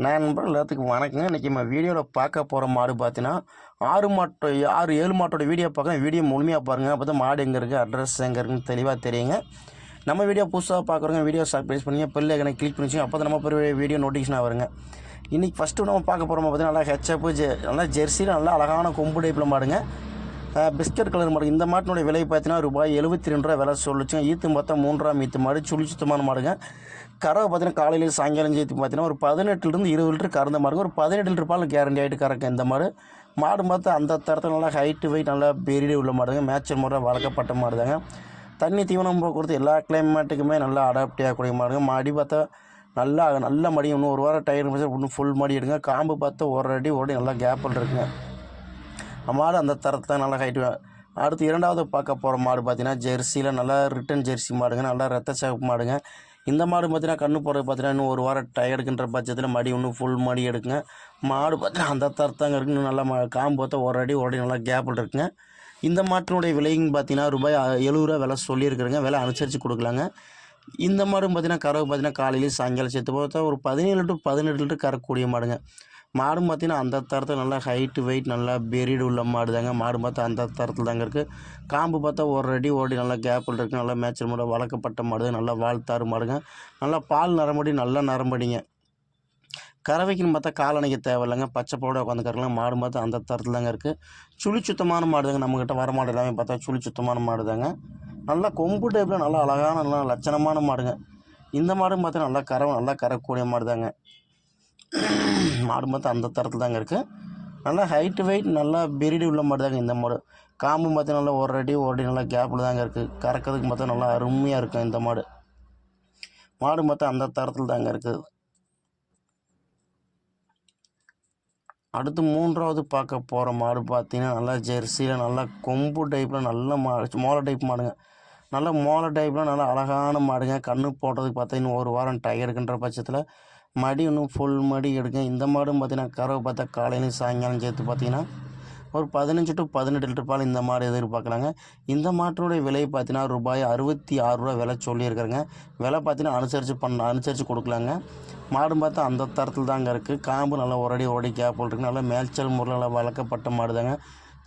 நண்பர்கள் எல்லாத்துக்கும் வணக்கங்க. இன்றைக்கி நம்ம வீடியோவில் பார்க்க போகிற மாடு பார்த்தீங்கன்னா 7 மாட்டோட வீடியோ பார்க்க வீடியோ முழுமையாக பாருங்கள். அப்போ தான் மாடு எங்கே இருக்குது, அட்ரஸ் எங்கே இருக்குன்னு தெளிவாக தெரியுங்க. நம்ம வீடியோ புதுசாக பார்க்குறவங்க வீடியோ சப்ஸ்கிரைப் பண்ணிங்க, பெல் ஐக்கனை கிளிக் பண்ணிச்சு, அப்போ தான் நம்ம வீடியோ நோட்டிஃபிகேஷனாக வருங்க. இன்றைக்கி ஃபஸ்ட்டு நம்ம பார்க்க போகிற பார்த்தீங்கன்னா நல்லா ஹெச்அப்பு நல்லா ஜெர்சியில் நல்லா அழகான கொம்பு டைப்பில் மாடுங்க. பிஸ்கட் கலர் மாடு. இந்த மாட்டினுடைய விலை பார்த்தீங்கன்னா ரூபாய் 72 விலை சொல்லிச்சுங்க. ஈத்து பார்த்தா 3ஆம் ஈத்து மாடு, சுத்தமான மாடுங்க. கறவை பார்த்தீங்கன்னா காலையில் சாயங்காலம் சேர்த்து பார்த்தீங்கன்னா ஒரு 18லிருந்து 20 லிட்டர் கறந்த மாடுங்க. ஒரு 17 லிட்டர் பால் கேரண்டி ஆகிட்டு கறக்கும் இந்த மாடு. மாடு பார்த்தா அந்த தரத்தில் நல்லா ஹைட்டு வெயிட் நல்லா பெரிய உள்ள மாடுங்க. மேட்சர் முறையில் வளர்க்கப்பட்ட மாடு தாங்க. தண்ணி தீவனம் போக்குவரத்து எல்லா கிளைமேட்டுக்குமே நல்லா அடாப்ட் ஆகக்கூடிய மாடுங்க. மாடி பார்த்தா நல்ல மடி, இன்னும் ஒரு வாரம் டயர் இன்னும் ஃபுல் மடி எடுங்க. காம்பு பார்த்தா ஒரு அடி நல்லா கேப்பில் இருக்குங்க. மாடு அந்த தரத்தில் நல்லா ஹைட்டு. அடுத்து இரண்டாவது பார்க்க போகிற மாடு பார்த்தீங்கன்னா ஜெர்சியில் நல்லா ரிட்டன் ஜெர்சி மாடுங்க. நல்லா ரத்த சிவப்பு மாடுங்க. இந்த மாடு பார்த்தீங்கன்னா கண்ணு போடுறது பார்த்தீங்கன்னா இன்னும் ஒரு வாரம் டயர்டுக்குன்ற பட்சத்தில் மடி இன்னும் ஃபுல் மடி எடுக்குங்க. மாடு பார்த்தீங்கன்னா அந்த தரத்தாங்க இருக்குது. இன்னும் நல்லா காம்பு பார்த்தா ஒரு அடி நல்லா கேப்பில் இருக்குங்க. இந்த மாட்டினுடைய விலைன்னு பார்த்தீங்கன்னா ரூபாய் 70 விலை சொல்லியிருக்குறேங்க. விலை அனுசரித்து கொடுக்கலாங்க. இந்த மாடும் பார்த்தீங்கன்னா கறவை பார்த்தீங்கன்னா காலையிலேயும் சாயங்காலம் சேர்த்து பார்த்தா ஒரு 17 டு 18 லிட்டர் கறக்கக்கூடிய மாடுங்க. மாடும் பார்த்தீங்கன்னா அந்த தரத்தில் நல்லா ஹைட்டு வெயிட் நல்லா பெரியடு உள்ள மாடு தாங்க. மாடு பார்த்தா அந்த தரத்தில் தாங்க இருக்குது. காம்பு பார்த்தா ஒரு அடி நல்லா கேப்பில் இருக்குது. நல்லா மேய்ச்சல் மாடு, வளர்க்கப்பட்ட மாடு, நல்லா வாழ்த்தாறு மாடுங்க. நல்லா பால் நரம்படி, நல்லா நரம்படிங்க. கறவைக்குன்னு பார்த்தா கால் அணைக்க தேவையில்லைங்க. பச்சை போட உட்காந்து கறக்கலாம். மாடு பார்த்தா அந்த தரத்தில் தாங்க இருக்குது. சுத்தமான மாடு தாங்க. நம்மக்கிட்ட வர மாடு எல்லாமே பார்த்தா சுத்தமான மாடு தாங்க. நல்லா கொம்பு டைப்பில் நல்லா அழகான நல்லா லட்சணமான மாடுங்க. இந்த மாடும் பார்த்தா நல்லா நல்லா கறக்கூடிய மாடு தாங்க. மாடு பார்த்தா அந்த தரத்தில் தாங்க இருக்குது. நல்லா ஹைட்டு வெயிட் நல்லா பெரிடி உள்ள மாடு தாங்க இந்த மாடு. காம்பு பார்த்தா நல்லா ஒரு அடி நல்லா கேப்பில் தாங்க இருக்குது. கறக்கிறதுக்கு பார்த்தா நல்லா அருமையாக இருக்கும் இந்த மாடு. மாடு பார்த்தா அந்த தரத்தில் தாங்க இருக்குது. அடுத்து மூன்றாவது பார்க்க போகிற மாடு பார்த்தீங்கன்னா நல்லா ஜெர்சியில் நல்லா கொம்பு டைப்பில் நல்ல மோளை டைப் மாடுங்க. நல்லா மோளை டைப்பில் நல்லா அழகான மாடுங்க. கண்ணு போடுறதுக்கு பார்த்தா இன்னும் ஒரு வாரம் டயர்டுக்குன்ற பட்சத்தில் மடி இன்னும் ஃபுல் மடி எடுங்க. இந்த மாடும் பார்த்தீங்கன்னா கறவை பார்த்தா காலையிலையும் சாயங்காலம் சேர்த்து பார்த்தீங்கன்னா ஒரு 15 டு 18 லிட்டர் பால் இந்த மாடு எதிர்பார்க்கலாங்க. இந்த மாட்டினுடைய விலை பார்த்தீங்கன்னா ரூபாய் 66 விலை சொல்லியிருக்கிறேங்க. விலை பார்த்தீங்கன்னா அனுசரித்து கொடுக்கலாங்க. மாடு பார்த்தா அந்த தரத்தில் தாங்க இருக்குது. காம்பு நல்லா ஒரு அடி கேப் இருக்குது. நல்லா மேய்ச்சல் முறையில் நல்லா வளர்க்கப்பட்ட மாடு தாங்க.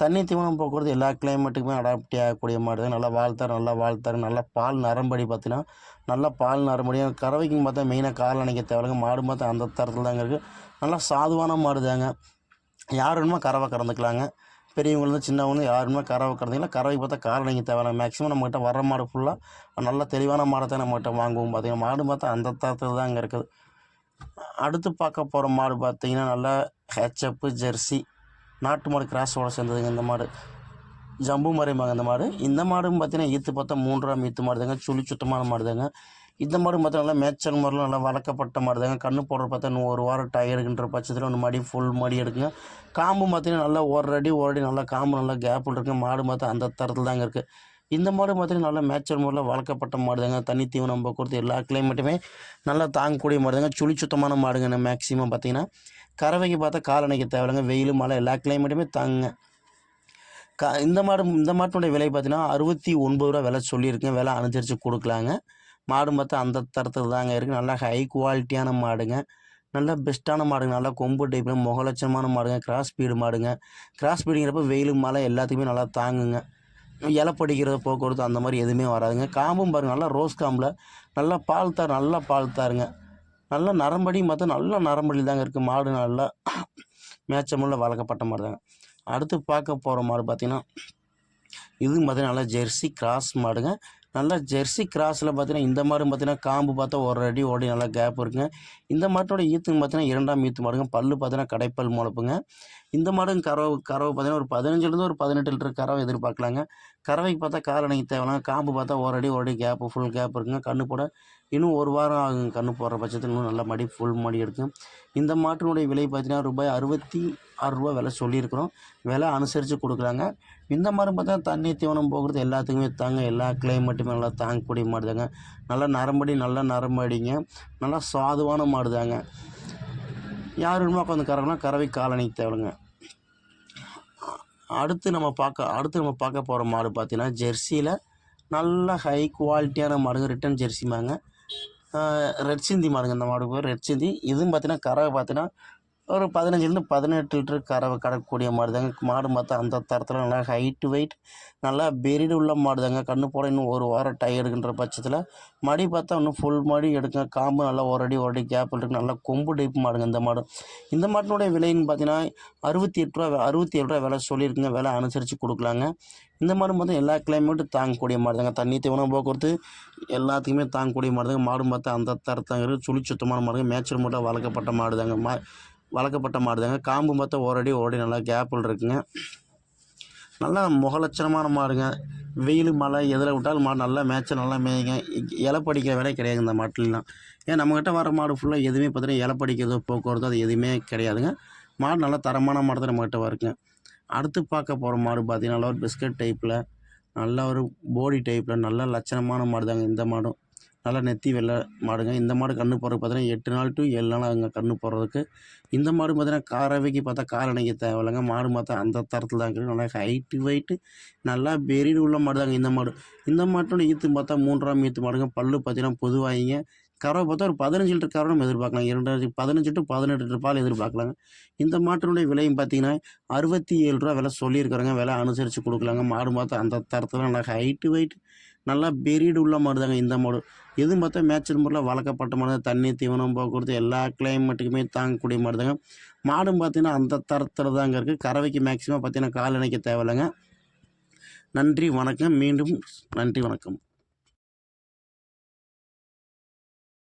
தண்ணி தீவனம் போக்குவரத்து எல்லா கிளைமேட்டுக்குமே அடாப்ட் ஆகக்கூடிய மாடு தான். நல்லா வாழ்த்தாரு நல்லா பால் நரம்படி பார்த்தீங்கன்னா நல்லா பால் நரம்படியும். கறவைக்குன்னு பார்த்தா மெயினாக கால் அணைக்க தேவையில்லைங்க. மாடு பார்த்தா அந்த தரத்தில் தாங்க இருக்குது. நல்லா சாதுவான மாடு தாங்க. யார் வேணுமோ கறவை கறந்துக்கலாங்க. பெரியவங்களுக்கு சின்னவங்க யார் வேணுமோ கறவை கறந்துக்கலாம். கறவைக்கு பார்த்தா கால் அணைக்க தேவையில்லை. மேக்ஸிமம் நம்மகிட்ட வர மாடு ஃபுல்லாக நல்ல தெளிவான மாடை தான் நம்மகிட்ட வாங்குவோம். பார்த்தீங்கன்னா மாடு பார்த்தா அந்த தரத்தில் தான் அங்கே இருக்குது. அடுத்து பார்க்க போகிற மாடு பார்த்தீங்கன்னா நல்லா ஹெச்அப்பு ஜெர்சி நாட்டு மாடு கிராஸோட சேர்ந்ததுங்க. இந்த மாடு ஜம்பு மறைமாங்க இந்த மாடு. இந்த மாடும் பார்த்தீங்கன்னா ஈத்து பார்த்தா 3ஆம் ஈத்து மாடு தாங்க. சுத்தமான மாடு தாங்க. இந்த மாடு பார்த்தா நல்லா மேய்ச்சல் முறையில் நல்லா வளர்க்கப்பட்ட மாடு தாங்க. கண்ணு போடுற பார்த்தா இன்னும் ஒரு வாரம் டயர்டுன்ற பட்சத்தில் ஒன்று மடி ஃபுல் மடி எடுக்குங்க. காம்பு பார்த்தீங்கன்னா நல்லா ஒரு அடி நல்லா காம்பு நல்லா கேப்பில் இருக்குங்க. மாடு பார்த்தா அந்த தரத்தில் தாங்க இருக்குது. இந்த மாடு பார்த்தீங்கன்னா நல்லா மேய்ச்சல் முறையில் வளர்க்கப்பட்ட மாடு தாங்க. தண்ணி தீவனம் போக்குவரத்து எல்லா கிளைமேட்டுமே நல்லா தாங்கக்கூடிய மாடு தாங்க. சுத்தமான மாடுங்க. மேக்ஸிமம் பார்த்தீங்கன்னா கறவைக்கு பார்த்தா கால் அணைக்க தேவையில்லைங்க. வெயில் மழை எல்லா கிளைமேட்டுமே தாங்குங்க. இந்த மாட்டினுடைய விலை பார்த்தீங்கன்னா 69 விலை சொல்லியிருக்கேன். விலை அனுசரித்து கொடுக்கலாங்க. மாடு பார்த்தா அந்த தரத்தில் தாங்க இருக்குது. நல்லா ஹை குவாலிட்டியான மாடுங்க. நல்லா பெஸ்ட்டான மாடுங்க. நல்லா கொம்பு டைப்பில் முகலட்சணமான மாடுங்க. கிராஸ் பீடு மாடுங்க. கிராஸ் பீடுங்கிறப்ப வெயில் மழை எல்லாத்துக்குமே நல்லா தாங்குங்க. இலை படிக்கிறது போக்குவரத்து அந்த மாதிரி எதுவுமே வராதுங்க. காம்பும் பாருங்கள் நல்லா ரோஸ் காம்பில் நல்லா பால் தாருங்க. நல்லா நரம்படியும் பார்த்தா நல்லா நரம்படி தாங்க இருக்குது. மாடு நல்லா மேய்ச்சமுள்ள வளர்க்கப்பட்ட மாடு தாங்க. அடுத்து பார்க்க போகிற மாடு பார்த்திங்கன்னா இதுவும் பார்த்தீங்கன்னா நல்லா ஜெர்சி கிராஸ் மாடுங்க. நல்லா ஜெர்சி கிராஸில் பார்த்தீங்கன்னா இந்த மாடு பார்த்தீங்கன்னா காம்பு பார்த்தா ஒரு அடி நல்லா கேப் இருக்குங்க. இந்த மாட்டோட ஈத்துன்னு பார்த்தீங்கன்னா 2ஆம் ஈத்து மாடுங்க. பல்லு பார்த்தீங்கன்னா கடைப்பல் முளைப்புங்க. இந்த மாடும் கறவை பார்த்தீங்கன்னா ஒரு 15லேருந்து ஒரு 18 லிட்டர் கறவை எதிர்பார்க்கலாங்க. கறவைக்கு பார்த்தா கால் அணைக்க தேவையில்லைங்க. காம்பு பார்த்தா ஒரு அடி கேப்பு ஃபுல் கேப் இருக்குங்க. கண்ணு போட இன்னும் ஒரு வாரம் ஆகும். கண்ணு போடுற பட்சத்தில் இன்னும் நல்லா மடி ஃபுல் மடி எடுக்கும். இந்த மாட்டினுடைய விலை பார்த்தீங்கன்னா ரூபாய் 66 விலை சொல்லியிருக்கிறோம். விலை அனுசரித்து கொடுக்குறாங்க. இந்த மாடு பார்த்தா தண்ணி தீவனம் போக்குறது எல்லாத்துக்குமே தாங்க. எல்லா கிளைமேட்டுமே நல்லா தாங்கக்கூடிய மாடு தாங்க. நல்லா நரம்பு அடிங்க. நல்லா சாதுவான மாடு தாங்க. யார் வேணுமோ உட்காந்து கறவைனா கறவை கால் அணைக்க தேவையில்லைங்க. அடுத்து நம்ம பார்க்க போகிற மாடு பார்த்தீங்கன்னா ஜெர்சியில் நல்ல ஹை குவாலிட்டியான மாடுங்க. ரிட்டன் ஜெர்சி மாங்க. ரெட் சிந்தி மாடுங்க. இந்த மாடு பேர் ரெட் சிந்தி. இதுவும் பார்த்தீங்கன்னா கறவை பார்த்தீங்கன்னா ஒரு 15லேருந்து 18 லிட்டர் கறவை கடக்கக்கூடிய மாடு தாங்க. மாடு மொத்தம் அந்த தரத்தில் நல்லா ஹைட்டு வெயிட் நல்லா பெரிடு உள்ள மாடு தாங்க. கன்று போட இன்னும் ஒரு வாரம் டை எடுக்கின்ற பட்சத்தில் மடி பார்த்தா இன்னும் ஃபுல் மடி எடுங்க. காம்பு நல்லா ஒரு அடி கேப்பில் இருக்குது. நல்லா கொம்பு டைப் மாடுங்க இந்த மாடு. இந்த மாட்டினுடைய விலைன்னு பார்த்தீங்கன்னா 67 ரூபா விலை சொல்லியிருக்குங்க. விலை அனுசரித்து கொடுக்கலாங்க. இந்த மாடு மொத்தம் எல்லா கிளைமேட்டும் தாங்கக்கூடிய மாடு தாங்க. தண்ணி தீவனம் போக்குவரத்து எல்லாத்துக்குமே தாங்கக்கூடிய மாடு தாங்க. மாடு மொத்தம் அந்த தரத்தாங்க. சுழி சுத்தமான மாடுங்க. மேய்ச்சல் மூட்டை வளர்க்கப்பட்ட மாடு தாங்க. வளர்க்கப்பட்ட மாடு தாங்க. காம்பு மொத்தம் ஒரு அடி நல்லா கேப்பில் இருக்குங்க. நல்லா முகலட்சணமான மாடுங்க. வெயில் மழை எதில் விட்டாலும் மாடு நல்லா மேய்ச்சல் நல்லா மேயுங்க. இலப்படிக்கிற வேலை கிடையாதுங்க இந்த மாட்டிலாம். ஏன் நம்மக்கிட்ட வர மாடு ஃபுல்லாக எதுவுமே பார்த்தீங்கன்னா இலப்படிக்கிறதோ போக்குவரத்தோ அது எதுவுமே கிடையாதுங்க. மாடு நல்லா தரமான மாடு தான் நம்மக்கிட்ட வருங்க. அடுத்து பார்க்க போகிற மாடு பார்த்தீங்கன்னா நல்லா ஒரு பிஸ்கட் டைப்பில் நல்ல ஒரு போடி டைப்பில் நல்ல லட்சணமான மாடு தாங்க இந்த மாடும். நல்லா நெத்தி வெள்ளை மாடுங்க. இந்த மாடு கன்று போடுறதுக்கு பார்த்தீங்கன்னா 8 நாள் டு 7 நாள் ஆகுங்க கன்று போடுறதுக்கு. இந்த மாடு பார்த்தீங்கன்னா கறவைக்கு பார்த்தா கால் அணைக்க தேவையில்லைங்க. மாடு பார்த்தா அந்த தரத்தில் தான் இருக்குது. நல்லா ஹைட்டு வெயிட்டு நல்லா பெரிடு உள்ள மாடு தாங்க இந்த மாடு. இந்த மாட்டோட ஈத்து பார்த்தா 3ஆம் ஈத்து மாடுங்க. பல்லு பார்த்தீங்கன்னா பொதுவாகிங்க. கறவை பார்த்தா ஒரு 15 லிட்டர் கறவை நம்ம எதிர்பார்க்கலாம். 15 டு 18 லிட்டர் பால் எதிர்பார்க்கலாங்க. இந்த மாட்டினுடைய விலையும் பார்த்தீங்கன்னா 67 ரூபா விலை சொல்லியிருக்கிறேங்க. விலை அனுசரித்து கொடுக்கலாங்க. மாடு பார்த்தா அந்த தரத்தில் நல்லா ஹைட்டு வெயிட் நல்லா பெரிடு உள்ள மாடு தாங்க இந்த மாடு. எதுவும் பார்த்தா மேய்ச்சல் முறையில் வளர்க்கப்பட்ட மாடு. தண்ணி தீவனம் போக்குவரத்து எல்லா கிளைமேட்டுக்குமே தாங்கக்கூடிய மாடு தாங்க. மாடும் பார்த்தீங்கன்னா அந்த தரத்தில் தாங்க இருக்குது. கறவைக்கு மேக்ஸிமம் பார்த்தீங்கன்னா கால் இணைக்க தேவையில்லைங்க. நன்றி வணக்கம். மீண்டும் நன்றி வணக்கம்.